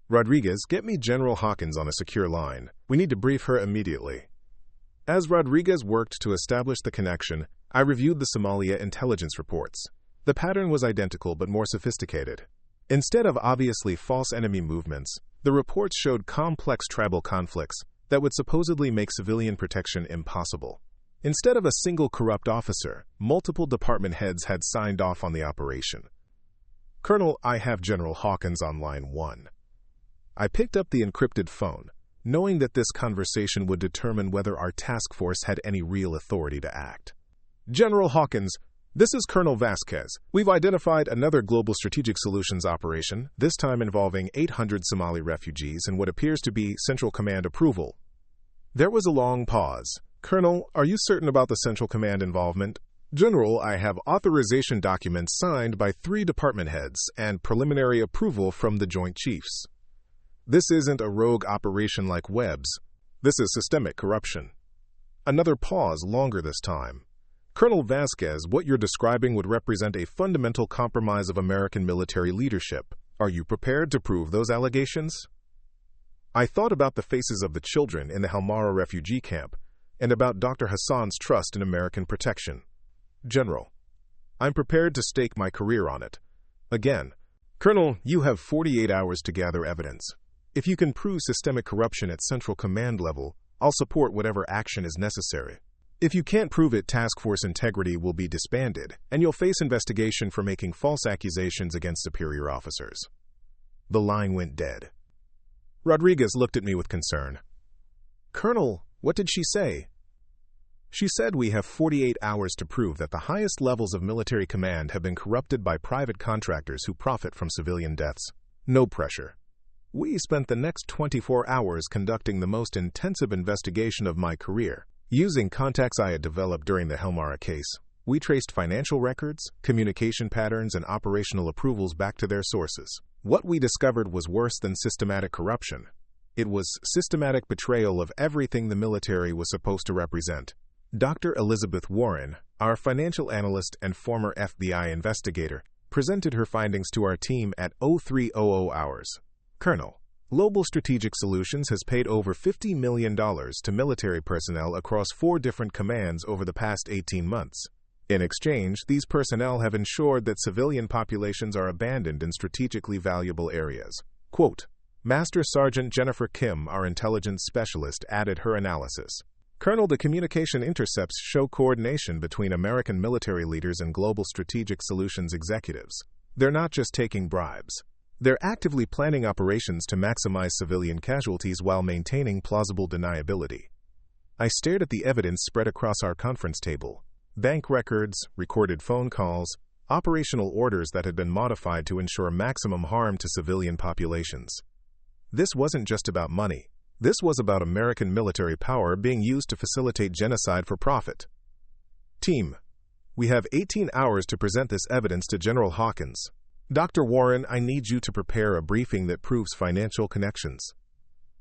Rodriguez, get me General Hawkins on a secure line. We need to brief her immediately. As Rodriguez worked to establish the connection, I reviewed the Somalia intelligence reports. The pattern was identical but more sophisticated. Instead of obviously false enemy movements, the reports showed complex tribal conflicts that would supposedly make civilian protection impossible. Instead of a single corrupt officer, multiple department heads had signed off on the operation. Colonel, I have General Hawkins on line 1. I picked up the encrypted phone, knowing that this conversation would determine whether our task force had any real authority to act. General Hawkins, this is Colonel Vasquez. We've identified another global strategic solutions operation, this time involving 800 Somali refugees and what appears to be Central Command approval. There was a long pause. Colonel, are you certain about the Central Command involvement? General, I have authorization documents signed by 3 department heads and preliminary approval from the Joint Chiefs. This isn't a rogue operation like Webb's. This is systemic corruption. Another pause, longer this time. Colonel Vasquez, what you're describing would represent a fundamental compromise of American military leadership. Are you prepared to prove those allegations? I thought about the faces of the children in the Helmara refugee camp and about Dr. Hassan's trust in American protection. General, I'm prepared to stake my career on it. Again, Colonel, you have 48 hours to gather evidence. If you can prove systemic corruption at Central Command level, I'll support whatever action is necessary. If you can't prove it, task force integrity will be disbanded, and you'll face investigation for making false accusations against superior officers. The line went dead. Rodriguez looked at me with concern. Colonel, what did she say? She said we have 48 hours to prove that the highest levels of military command have been corrupted by private contractors who profit from civilian deaths. No pressure. We spent the next 24 hours conducting the most intensive investigation of my career. Using contacts I had developed during the Helmara case, we traced financial records, communication patterns, and operational approvals back to their sources. What we discovered was worse than systematic corruption. It was systematic betrayal of everything the military was supposed to represent. Dr. Elizabeth Warren, our financial analyst and former FBI investigator, presented her findings to our team at 0300 hours. Colonel, Global Strategic Solutions has paid over $50 million to military personnel across 4 different commands over the past 18 months. In exchange, these personnel have ensured that civilian populations are abandoned in strategically valuable areas. Quote, Master Sergeant Jennifer Kim, our intelligence specialist, added her analysis. Colonel, the communication intercepts show coordination between American military leaders and Global Strategic Solutions executives. They're not just taking bribes. They're actively planning operations to maximize civilian casualties while maintaining plausible deniability. I stared at the evidence spread across our conference table. Bank records, recorded phone calls, operational orders that had been modified to ensure maximum harm to civilian populations. This wasn't just about money. This was about American military power being used to facilitate genocide for profit. Team, we have 18 hours to present this evidence to General Hawkins. Dr. Warren, I need you to prepare a briefing that proves financial connections.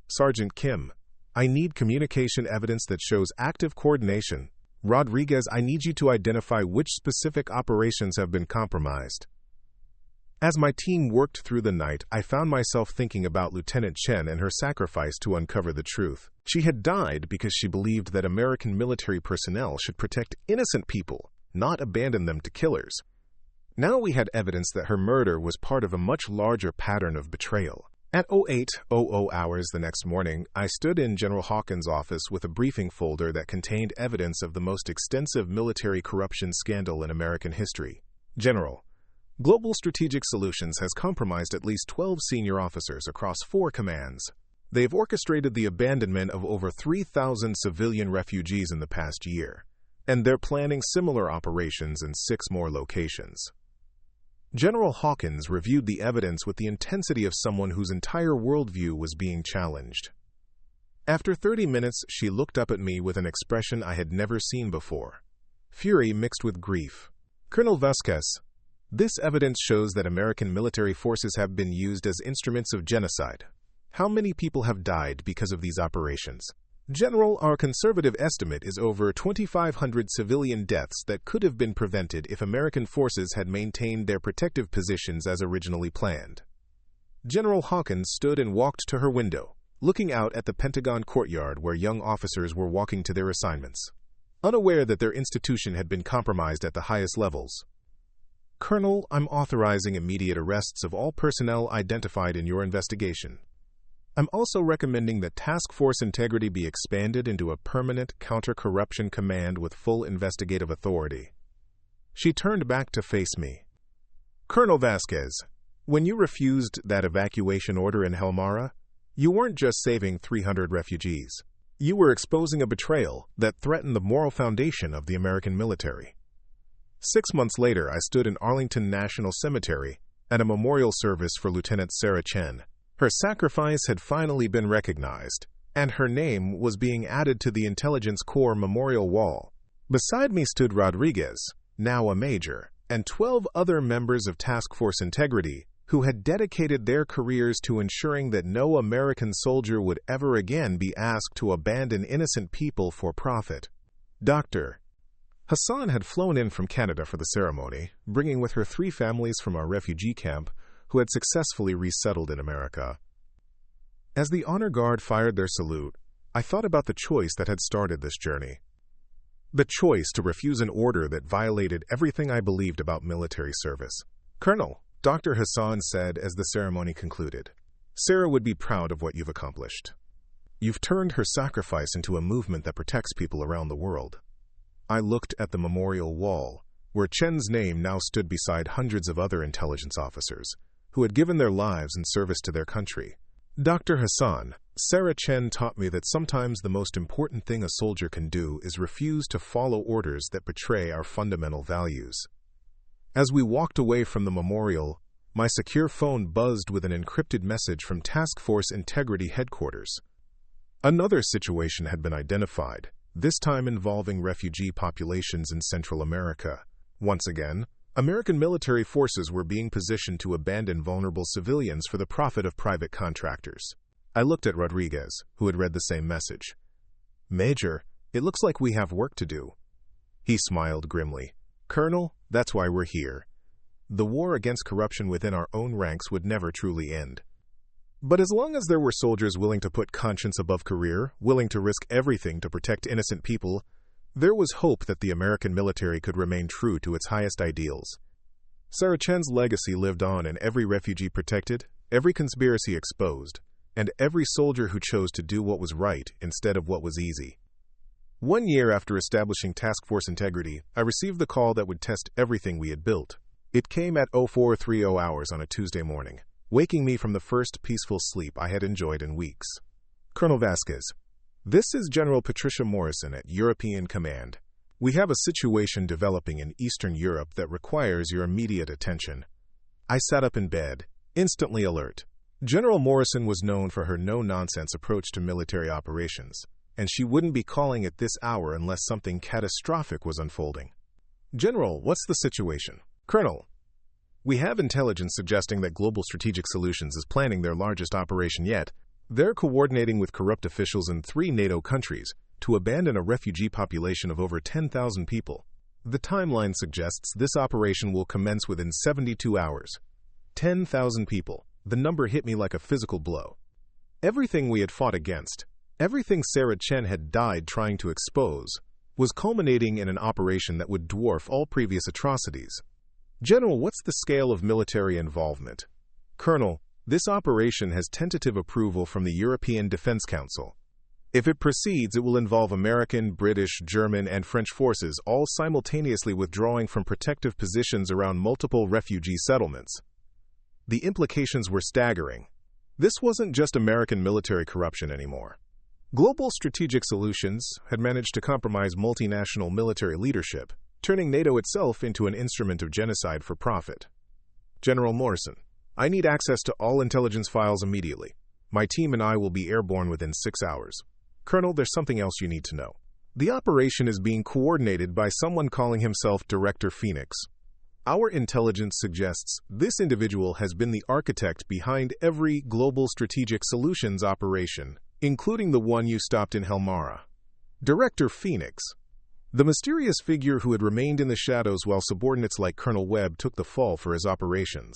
Sergeant Kim, I need communication evidence that shows active coordination. Rodriguez, I need you to identify which specific operations have been compromised. As my team worked through the night, I found myself thinking about Lieutenant Chen and her sacrifice to uncover the truth. She had died because she believed that American military personnel should protect innocent people, not abandon them to killers. Now we had evidence that her murder was part of a much larger pattern of betrayal. At 0800 hours the next morning, I stood in General Hawkins' office with a briefing folder that contained evidence of the most extensive military corruption scandal in American history. General, Global Strategic Solutions has compromised at least 12 senior officers across 4 commands. They've orchestrated the abandonment of over 3,000 civilian refugees in the past year, and they're planning similar operations in 6 more locations. General Hawkins reviewed the evidence with the intensity of someone whose entire worldview was being challenged. After 30 minutes, she looked up at me with an expression I had never seen before. Fury mixed with grief. Colonel Vasquez, this evidence shows that American military forces have been used as instruments of genocide. How many people have died because of these operations? General, our conservative estimate is over 2,500 civilian deaths that could have been prevented if American forces had maintained their protective positions as originally planned. General Hawkins stood and walked to her window, looking out at the Pentagon courtyard where young officers were walking to their assignments, unaware that their institution had been compromised at the highest levels. Colonel, I'm authorizing immediate arrests of all personnel identified in your investigation. I'm also recommending that Task Force Integrity be expanded into a permanent counter-corruption command with full investigative authority. She turned back to face me. Colonel Vasquez, when you refused that evacuation order in Helmara, you weren't just saving 300 refugees. You were exposing a betrayal that threatened the moral foundation of the American military. 6 months later, I stood in Arlington National Cemetery at a memorial service for Lieutenant Sarah Chen. Her sacrifice had finally been recognized, and her name was being added to the Intelligence Corps Memorial Wall. Beside me stood Rodriguez, now a major, and 12 other members of Task Force Integrity who had dedicated their careers to ensuring that no American soldier would ever again be asked to abandon innocent people for profit. Dr. Hassan had flown in from Canada for the ceremony, bringing with her 3 families from our refugee camp who had successfully resettled in America. As the honor guard fired their salute, I thought about the choice that had started this journey. The choice to refuse an order that violated everything I believed about military service. Colonel, Dr. Hassan said as the ceremony concluded, Sarah would be proud of what you've accomplished. You've turned her sacrifice into a movement that protects people around the world. I looked at the memorial wall, where Chen's name now stood beside hundreds of other intelligence officers who had given their lives in service to their country. Dr. Hassan, Sarah Chen taught me that sometimes the most important thing a soldier can do is refuse to follow orders that betray our fundamental values. As we walked away from the memorial, my secure phone buzzed with an encrypted message from Task Force Integrity Headquarters. Another situation had been identified, this time involving refugee populations in Central America. Once again, American military forces were being positioned to abandon vulnerable civilians for the profit of private contractors. I looked at Rodriguez, who had read the same message. Major, it looks like we have work to do. He smiled grimly. Colonel, that's why we're here. The war against corruption within our own ranks would never truly end. But as long as there were soldiers willing to put conscience above career, willing to risk everything to protect innocent people, there was hope that the American military could remain true to its highest ideals. Sarah Chen's legacy lived on in every refugee protected, every conspiracy exposed, and every soldier who chose to do what was right instead of what was easy. 1 year after establishing Task Force Integrity, I received the call that would test everything we had built. It came at 0430 hours on a Tuesday morning, waking me from the first peaceful sleep I had enjoyed in weeks. Colonel Vasquez, this is General Patricia Morrison at European Command. We have a situation developing in Eastern Europe that requires your immediate attention. I sat up in bed, instantly alert. General Morrison was known for her no-nonsense approach to military operations, and she wouldn't be calling at this hour unless something catastrophic was unfolding. General, what's the situation? Colonel, we have intelligence suggesting that Global Strategic Solutions is planning their largest operation yet. They're coordinating with corrupt officials in 3 NATO countries to abandon a refugee population of over 10,000 people. The timeline suggests this operation will commence within 72 hours. 10,000 people. The number hit me like a physical blow. Everything we had fought against, everything Sarah Chen had died trying to expose, was culminating in an operation that would dwarf all previous atrocities. General, what's the scale of military involvement? Colonel, this operation has tentative approval from the European Defense Council. If it proceeds, it will involve American, British, German, and French forces all simultaneously withdrawing from protective positions around multiple refugee settlements. The implications were staggering. This wasn't just American military corruption anymore. Global Strategic Solutions had managed to compromise multinational military leadership, turning NATO itself into an instrument of genocide for profit. General Morrison, I need access to all intelligence files immediately. My team and I will be airborne within 6 hours. Colonel, there's something else you need to know. The operation is being coordinated by someone calling himself Director Phoenix. Our intelligence suggests this individual has been the architect behind every Global Strategic Solutions operation, including the one you stopped in Helmara. Director Phoenix. The mysterious figure who had remained in the shadows while subordinates like Colonel Webb took the fall for his operations.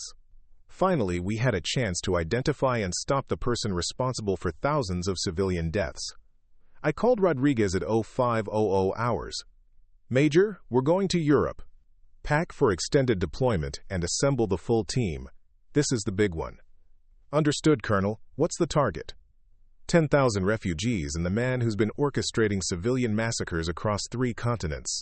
Finally, we had a chance to identify and stop the person responsible for thousands of civilian deaths. I called Rodriguez at 0500 hours. Major, we're going to Europe. Pack for extended deployment and assemble the full team. This is the big one. Understood, Colonel. What's the target? 10,000 refugees and the man who's been orchestrating civilian massacres across 3 continents.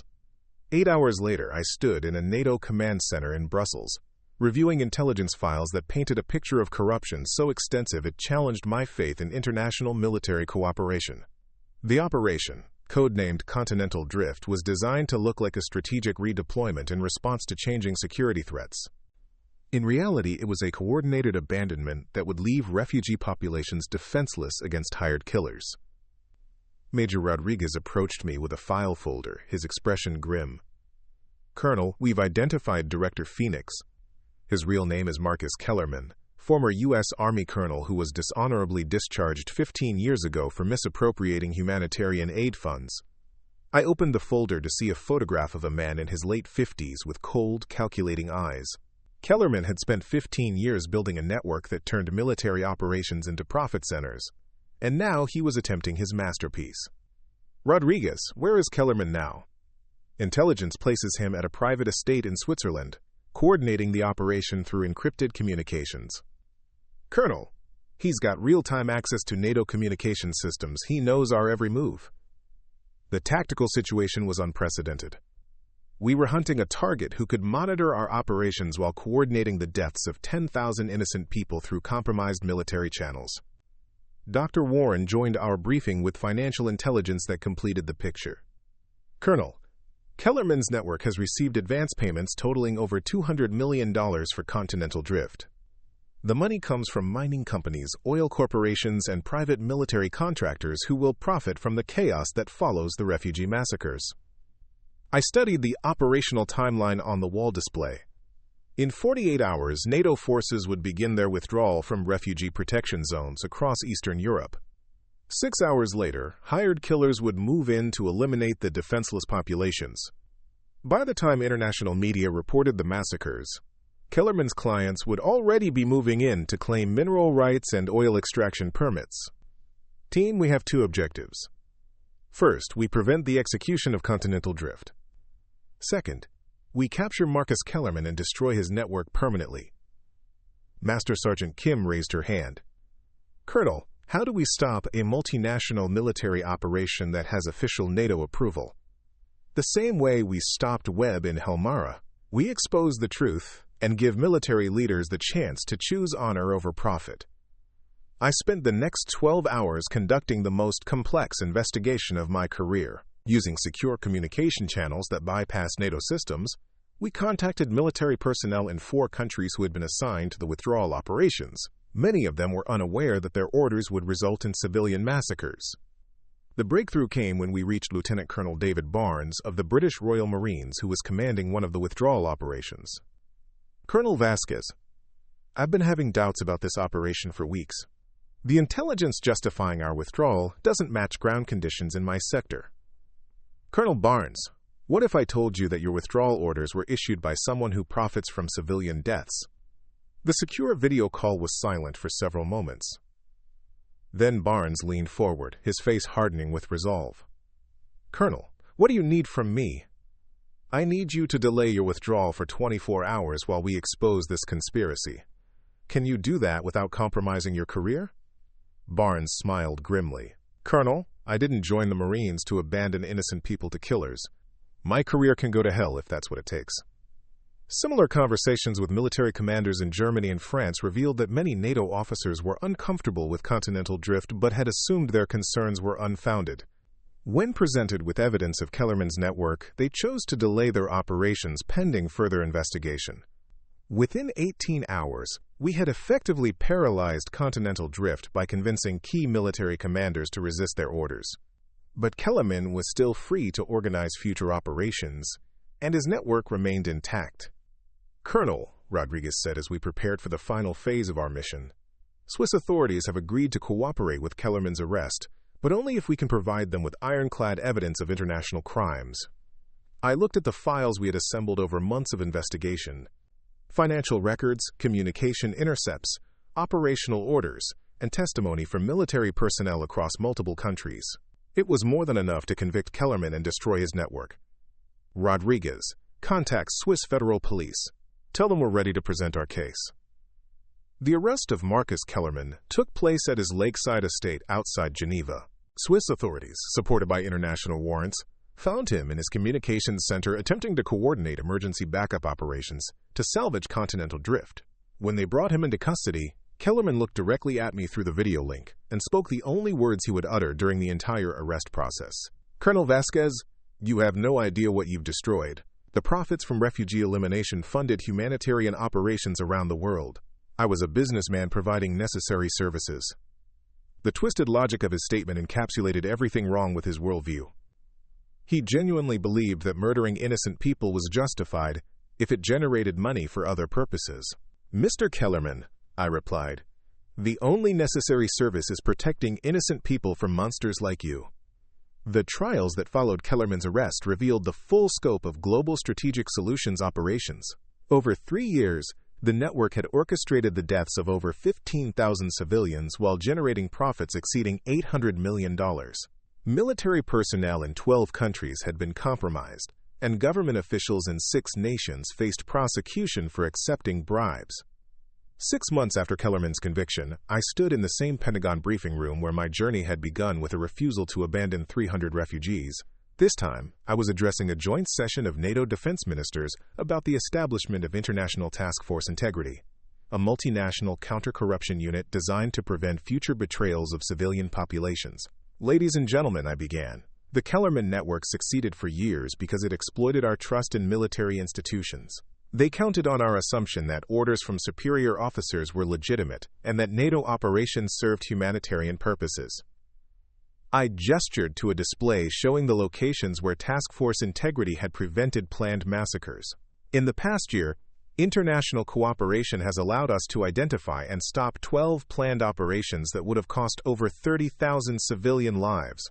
8 hours later, I stood in a NATO command center in Brussels, reviewing intelligence files that painted a picture of corruption so extensive it challenged my faith in international military cooperation. The operation, codenamed Continental Drift, was designed to look like a strategic redeployment in response to changing security threats. In reality, it was a coordinated abandonment that would leave refugee populations defenseless against hired killers. Major Rodriguez approached me with a file folder, his expression grim. Colonel, we've identified Director Phoenix. His real name is Marcus Kellerman, former U.S. Army colonel who was dishonorably discharged 15 years ago for misappropriating humanitarian aid funds. I opened the folder to see a photograph of a man in his late 50s with cold, calculating eyes. Kellerman had spent 15 years building a network that turned military operations into profit centers, and now he was attempting his masterpiece. Rodriguez, where is Kellerman now? Intelligence places him at a private estate in Switzerland, coordinating the operation through encrypted communications. Colonel, he's got real-time access to NATO communication systems. He knows our every move. The tactical situation was unprecedented. We were hunting a target who could monitor our operations while coordinating the deaths of 10,000 innocent people through compromised military channels. Dr. Warren joined our briefing with financial intelligence that completed the picture. Colonel, Kellerman's network has received advance payments totaling over $200 million for Continental Drift. The money comes from mining companies, oil corporations, and private military contractors who will profit from the chaos that follows the refugee massacres. I studied the operational timeline on the wall display. In 48 hours, NATO forces would begin their withdrawal from refugee protection zones across Eastern Europe. 6 hours later, hired killers would move in to eliminate the defenseless populations. By the time international media reported the massacres, Kellerman's clients would already be moving in to claim mineral rights and oil extraction permits. Team, we have 2 objectives. First, we prevent the execution of Continental Drift. Second, we capture Marcus Kellerman and destroy his network permanently. Master Sergeant Kim raised her hand. Colonel, how do we stop a multinational military operation that has official NATO approval? The same way we stopped Webb in Helmara, we expose the truth and give military leaders the chance to choose honor over profit. I spent the next 12 hours conducting the most complex investigation of my career. Using secure communication channels that bypass NATO systems, we contacted military personnel in 4 countries who had been assigned to the withdrawal operations. Many of them were unaware that their orders would result in civilian massacres. The breakthrough came when we reached Lieutenant Colonel David Barnes of the British Royal Marines, who was commanding one of the withdrawal operations. Colonel Vasquez, I've been having doubts about this operation for weeks. The intelligence justifying our withdrawal doesn't match ground conditions in my sector. Colonel Barnes, what if I told you that your withdrawal orders were issued by someone who profits from civilian deaths? The secure video call was silent for several moments. Then Barnes leaned forward, his face hardening with resolve. Colonel, what do you need from me? I need you to delay your withdrawal for 24 hours while we expose this conspiracy. Can you do that without compromising your career? Barnes smiled grimly. Colonel, I didn't join the Marines to abandon innocent people to killers. My career can go to hell if that's what it takes. Similar conversations with military commanders in Germany and France revealed that many NATO officers were uncomfortable with Continental Drift but had assumed their concerns were unfounded. When presented with evidence of Kellerman's network, they chose to delay their operations pending further investigation. Within 18 hours, we had effectively paralyzed Continental Drift by convincing key military commanders to resist their orders. But Kellerman was still free to organize future operations, and his network remained intact. Colonel, Rodriguez said as we prepared for the final phase of our mission, Swiss authorities have agreed to cooperate with Kellerman's arrest, but only if we can provide them with ironclad evidence of international crimes. I looked at the files we had assembled over months of investigation. Financial records, communication intercepts, operational orders, and testimony from military personnel across multiple countries. It was more than enough to convict Kellerman and destroy his network. Rodriguez, contact Swiss Federal Police. Tell them we're ready to present our case. The arrest of Marcus Kellerman took place at his lakeside estate outside Geneva. Swiss authorities, supported by international warrants, found him in his communications center attempting to coordinate emergency backup operations to salvage continental drift. When they brought him into custody, Kellerman looked directly at me through the video link and spoke the only words he would utter during the entire arrest process. "Colonel Vasquez, you have no idea what you've destroyed. The profits from refugee elimination funded humanitarian operations around the world. I was a businessman providing necessary services." The twisted logic of his statement encapsulated everything wrong with his worldview. He genuinely believed that murdering innocent people was justified if it generated money for other purposes. "Mr. Kellerman," I replied, "the only necessary service is protecting innocent people from monsters like you." The trials that followed Kellerman's arrest revealed the full scope of Global Strategic Solutions operations. Over 3 years, the network had orchestrated the deaths of over 15,000 civilians while generating profits exceeding $800 million. Military personnel in 12 countries had been compromised, and government officials in 6 nations faced prosecution for accepting bribes. 6 months after Kellerman's conviction, I stood in the same Pentagon briefing room where my journey had begun with a refusal to abandon 300 refugees. This time, I was addressing a joint session of NATO defense ministers about the establishment of International Task Force Integrity, a multinational counter-corruption unit designed to prevent future betrayals of civilian populations. "Ladies and gentlemen," I began, "the Kellerman network succeeded for years because it exploited our trust in military institutions. They counted on our assumption that orders from superior officers were legitimate and that NATO operations served humanitarian purposes." I gestured to a display showing the locations where Task Force Integrity had prevented planned massacres. In the past year, international cooperation has allowed us to identify and stop 12 planned operations that would have cost over 30,000 civilian lives.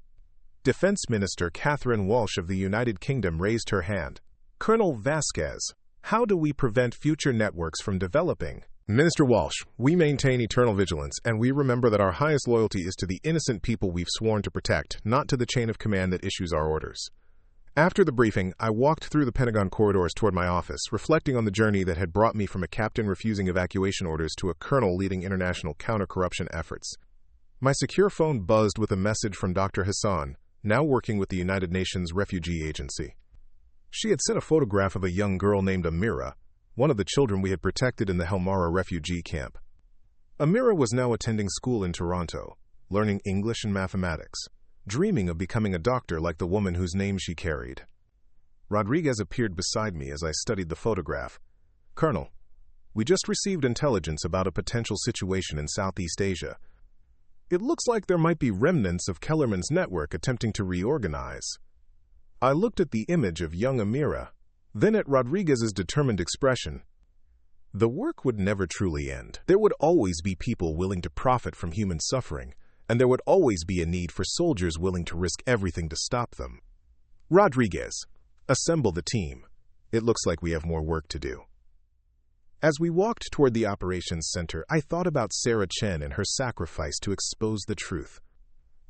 Defense Minister Catherine Walsh of the United Kingdom raised her hand. "Colonel Vasquez, how do we prevent future networks from developing?" "Minister Walsh, we maintain eternal vigilance, and we remember that our highest loyalty is to the innocent people we've sworn to protect, not to the chain of command that issues our orders." After the briefing, I walked through the Pentagon corridors toward my office, reflecting on the journey that had brought me from a captain refusing evacuation orders to a colonel leading international counter-corruption efforts. My secure phone buzzed with a message from Dr. Hassan, now working with the United Nations Refugee Agency. She had sent a photograph of a young girl named Amira, one of the children we had protected in the Helmara refugee camp. Amira was now attending school in Toronto, learning English and mathematics, dreaming of becoming a doctor like the woman whose name she carried. Rodriguez appeared beside me as I studied the photograph. "Colonel, we just received intelligence about a potential situation in Southeast Asia. It looks like there might be remnants of Kellerman's network attempting to reorganize." I looked at the image of young Amira, then at Rodriguez's determined expression. The work would never truly end. There would always be people willing to profit from human suffering, and there would always be a need for soldiers willing to risk everything to stop them. "Rodriguez, assemble the team. It looks like we have more work to do." As we walked toward the operations center, I thought about Sarah Chen and her sacrifice to expose the truth.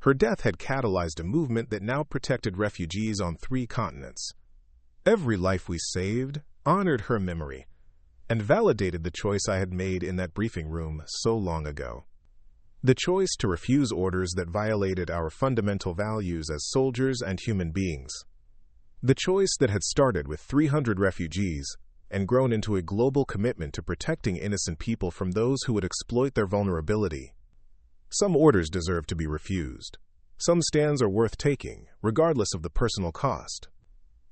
Her death had catalyzed a movement that now protected refugees on 3 continents. Every life we saved honored her memory and validated the choice I had made in that briefing room so long ago. The choice to refuse orders that violated our fundamental values as soldiers and human beings. The choice that had started with 300 refugees and grown into a global commitment to protecting innocent people from those who would exploit their vulnerability. Some orders deserve to be refused. Some stands are worth taking, regardless of the personal cost.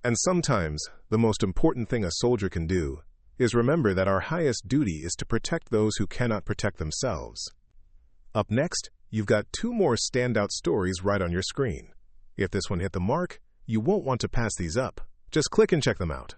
And sometimes, the most important thing a soldier can do is remember that our highest duty is to protect those who cannot protect themselves. Up next, you've got 2 more standout stories right on your screen. If this one hit the mark, you won't want to pass these up. Just click and check them out.